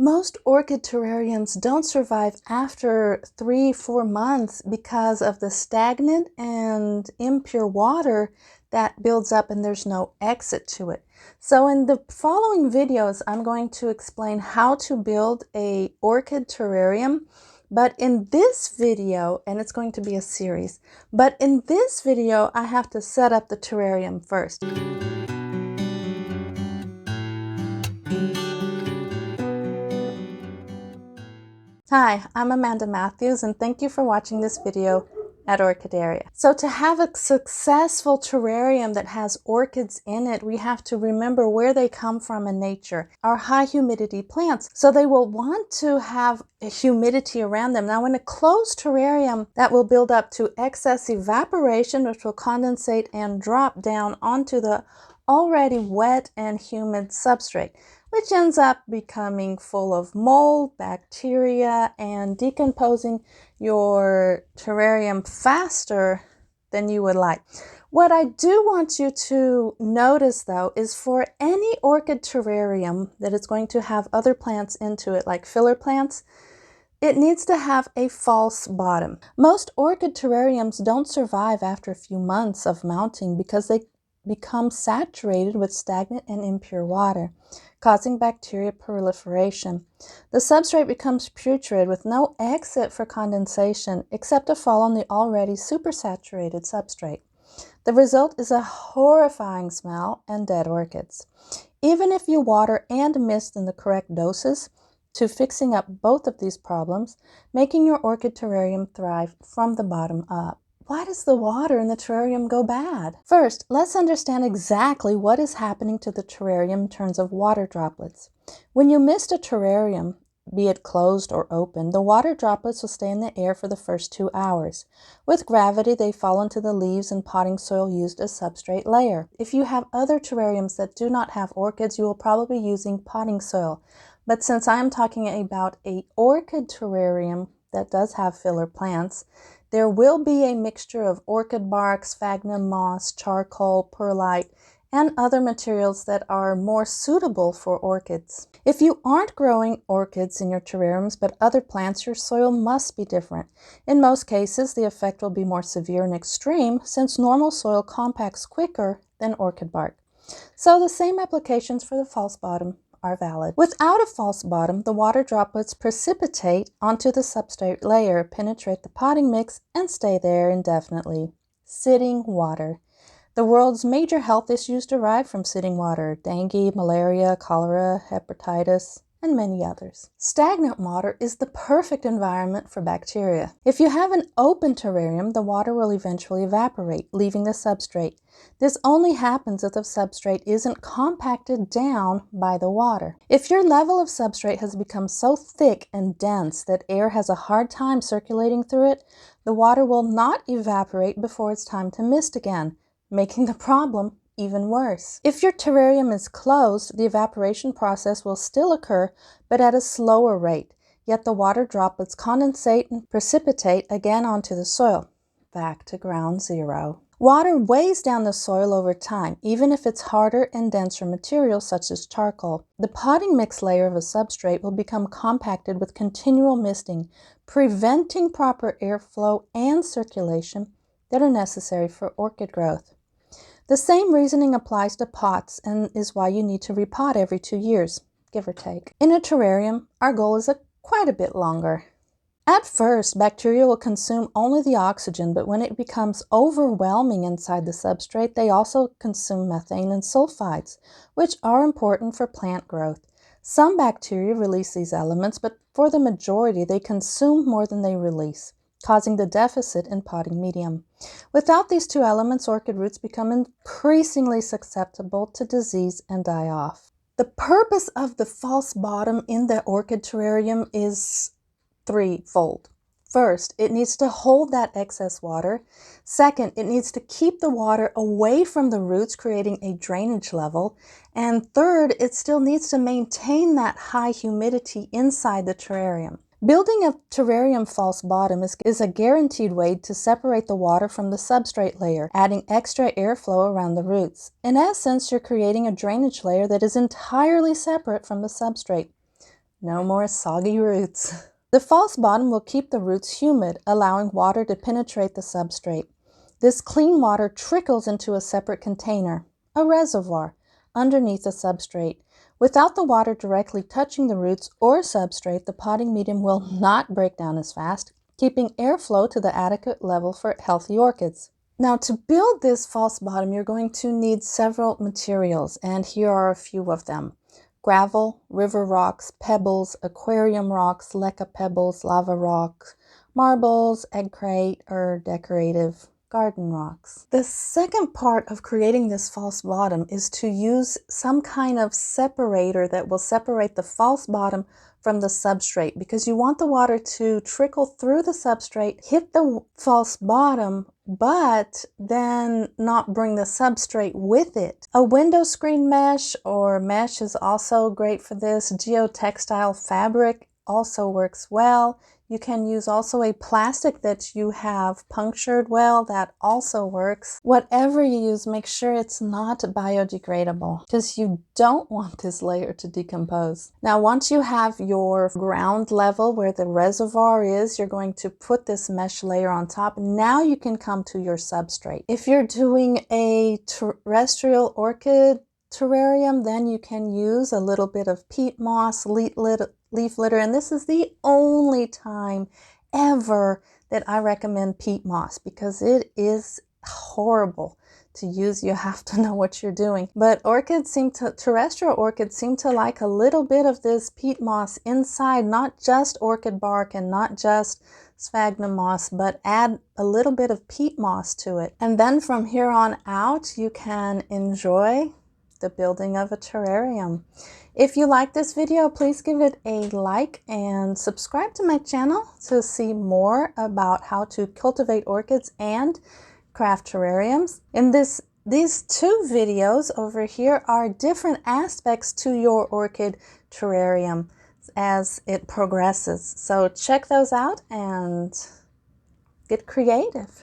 Most orchid terrariums don't survive after 3-4 months because of the stagnant and impure water that builds up and there's no exit to it. So in the following videos, I'm going to explain how to build a orchid terrarium. But in this video, and it's going to be a series, but in this video, I have to set up the terrarium first. Hi, I'm Amanda Matthews, and thank you for watching this video at Orchideria. So to have a successful terrarium that has orchids in it, we have to remember where they come from in nature. Our high humidity plants, so they will want to have a humidity around them. Now in a closed terrarium, that will build up to excess evaporation, which will condensate and drop down onto the already wet and humid substrate, which ends up becoming full of mold, bacteria, and decomposing your terrarium faster than you would like. What I do want you to notice, though, is for any orchid terrarium that is going to have other plants into it, like filler plants, it needs to have a false bottom. Most orchid terrariums don't survive after a few months of mounting because they become saturated with stagnant and impure water, causing bacteria proliferation. The substrate becomes putrid with no exit for condensation except to fall on the already supersaturated substrate. The result is a horrifying smell and dead orchids. Even if you water and mist in the correct doses to fixing up both of these problems, making your orchid terrarium thrive from the bottom up. Why does the water in the terrarium go bad? First, let's understand exactly what is happening to the terrarium in terms of water droplets. When you mist a terrarium, be it closed or open, the water droplets will stay in the air for the first 2 hours. With gravity, they fall into the leaves and potting soil used as substrate layer. If you have other terrariums that do not have orchids, you will probably be using potting soil. But since I am talking about an orchid terrarium that does have filler plants, there will be a mixture of orchid bark, sphagnum moss, charcoal, perlite, and other materials that are more suitable for orchids. If you aren't growing orchids in your terrariums but other plants, your soil must be different. In most cases, the effect will be more severe and extreme since normal soil compacts quicker than orchid bark. So the same applications for the false bottom are valid. Without a false bottom, the water droplets precipitate onto the substrate layer, penetrate the potting mix, and stay there indefinitely. Sitting water. The world's major health issues derive from sitting water: dengue, malaria, cholera, hepatitis, and many others. Stagnant water is the perfect environment for bacteria. If you have an open terrarium, the water will eventually evaporate, leaving the substrate. This only happens if the substrate isn't compacted down by the water. If your level of substrate has become so thick and dense that air has a hard time circulating through it, the water will not evaporate before it's time to mist again, making the problem even worse. If your terrarium is closed, the evaporation process will still occur, but at a slower rate, yet the water droplets condensate and precipitate again onto the soil, back to ground zero. Water weighs down the soil over time, even if it's harder and denser material such as charcoal. The potting mix layer of a substrate will become compacted with continual misting, preventing proper airflow and circulation that are necessary for orchid growth. The same reasoning applies to pots and is why you need to repot every 2 years, give or take. In a terrarium, our goal is quite a bit longer. At first, bacteria will consume only the oxygen, but when it becomes overwhelming inside the substrate, they also consume methane and sulfides, which are important for plant growth. Some bacteria release these elements, but for the majority, they consume more than they release, causing the deficit in potting medium. Without these two elements, orchid roots become increasingly susceptible to disease and die off. The purpose of the false bottom in the orchid terrarium is threefold. First, it needs to hold that excess water. Second, it needs to keep the water away from the roots, creating a drainage level. And third, it still needs to maintain that high humidity inside the terrarium. Building a terrarium false bottom is a guaranteed way to separate the water from the substrate layer, adding extra airflow around the roots. In essence, you're creating a drainage layer that is entirely separate from the substrate. No more soggy roots. The false bottom will keep the roots humid, allowing water to penetrate the substrate. This clean water trickles into a separate container, a reservoir, underneath the substrate. Without the water directly touching the roots or substrate, the potting medium will not break down as fast, keeping airflow to the adequate level for healthy orchids. Now, to build this false bottom, you're going to need several materials, and here are a few of them. Gravel, river rocks, pebbles, aquarium rocks, leca pebbles, lava rocks, marbles, egg crate, or decorative garden rocks. The second part of creating this false bottom is to use some kind of separator that will separate the false bottom from the substrate, because you want the water to trickle through the substrate, hit the false bottom, but then not bring the substrate with it. A window screen mesh or mesh is also great for this. Geotextile fabric also works well. You can use also a plastic that you have punctured well. That also works. Whatever you use, make sure it's not biodegradable, because you don't want this layer to decompose. Now, once you have your ground level where the reservoir is, you're going to put this mesh layer on top. Now you can come to your substrate. If you're doing a terrestrial orchid terrarium, then you can use a little bit of peat moss, leaf litter, and this is the only time ever that I recommend peat moss, because it is horrible to use. You have to know what you're doing. But terrestrial orchids seem to like a little bit of this peat moss inside, not just orchid bark and not just sphagnum moss, but add a little bit of peat moss to it. And then from here on out, you can enjoy the building of a terrarium. If you like this video, please give it a like and subscribe to my channel to see more about how to cultivate orchids and craft terrariums. In these two videos over here are different aspects to your orchid terrarium as it progresses. So check those out and get creative.